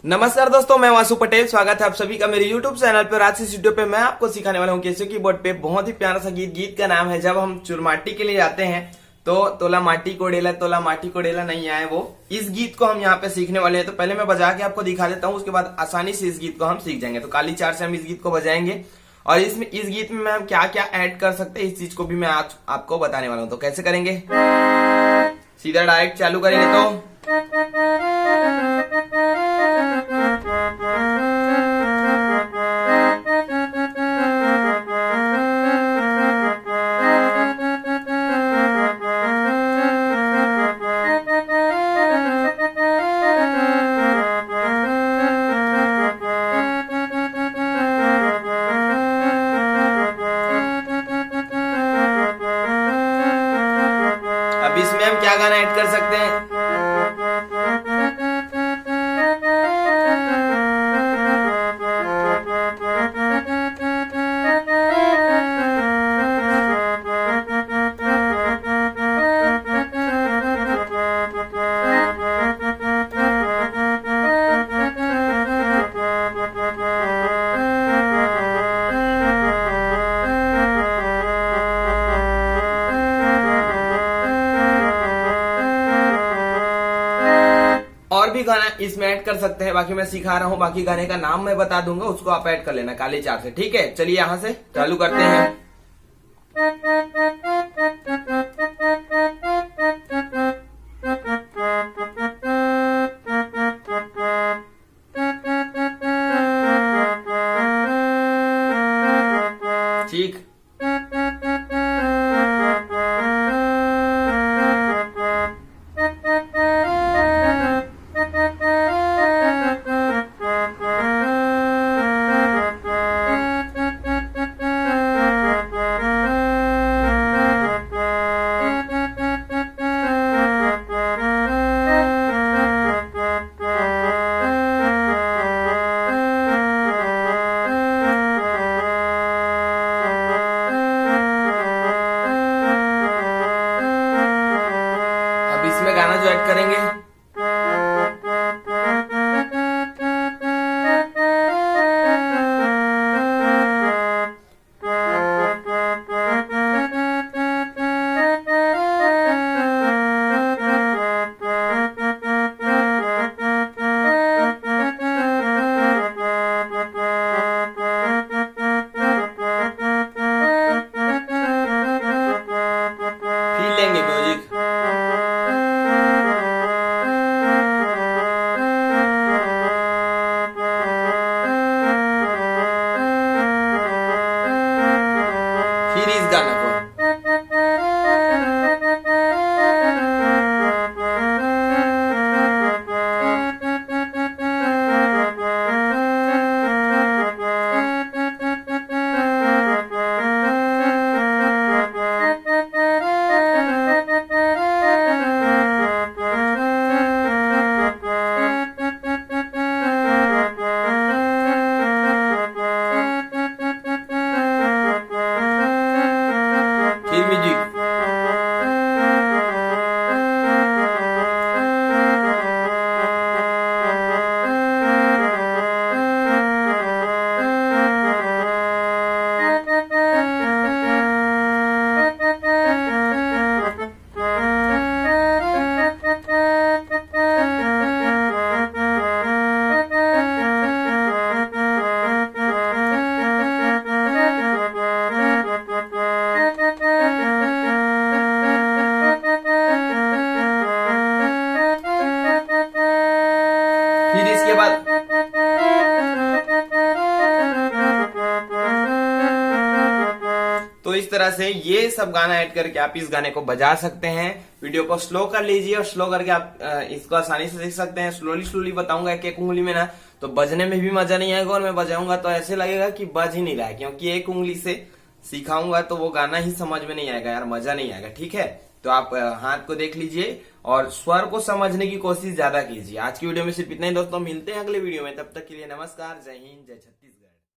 नमस्कार दोस्तों, मैं वासु पटेल। स्वागत है आप सभी का मेरे YouTube चैनल पर। आज इस वीडियो पे मैं आपको सिखाने वाला हूँ कैसे कीबोर्ड पे बहुत ही प्यारा सा गीत का नाम है जब हम चुरमाटी के लिए जाते हैं तो तोला माटी को डेला नहीं आए वो। इस गीत को हम यहाँ पे सीखने वाले हैं। तो पहले मैं बजा के आपको दिखा देता हूँ, उसके बाद आसानी से इस गीत को हम सीख जाएंगे। तो काली चार से हम इस गीत को बजाएंगे और इस गीत में हम क्या क्या ऐड कर सकते हैं इस चीज को भी मैं आज आपको बताने वाला हूँ। तो कैसे करेंगे, सीधा डायरेक्ट चालू करेंगे। तो अब इसमें हम क्या गाना ऐड कर सकते हैं, और भी गाना इसमें ऐड कर सकते हैं। बाकी मैं सिखा रहा हूँ, बाकी गाने का नाम मैं बता दूंगा, उसको आप ऐड कर लेना काली चार से। ठीक है, चलिए यहां से चालू करते हैं। ठीक, इसमें गाना जो ऐड करेंगे फील लेंगे म्यूजिक। फिर इस गाना को म्यूजिक। फिर इसके बाद तो इस तरह से ये सब गाना ऐड करके आप इस गाने को बजा सकते हैं। वीडियो को स्लो कर लीजिए और स्लो करके आप इसको आसानी से सीख सकते हैं। स्लोली बताऊंगा एक एक उंगली में ना, तो बजने में भी मजा नहीं आएगा और मैं बजाऊंगा तो ऐसे लगेगा कि बज ही नहीं रहा है, क्योंकि एक उंगली से सिखाऊंगा तो वो गाना ही समझ में नहीं आएगा यार, मजा नहीं आएगा। ठीक है, तो आप हाथ को देख लीजिए और स्वर को समझने की कोशिश ज्यादा कीजिए। आज की वीडियो में सिर्फ इतना ही दोस्तों, मिलते हैं अगले वीडियो में। तब तक के लिए नमस्कार, जय हिंद, जय छत्तीसगढ़।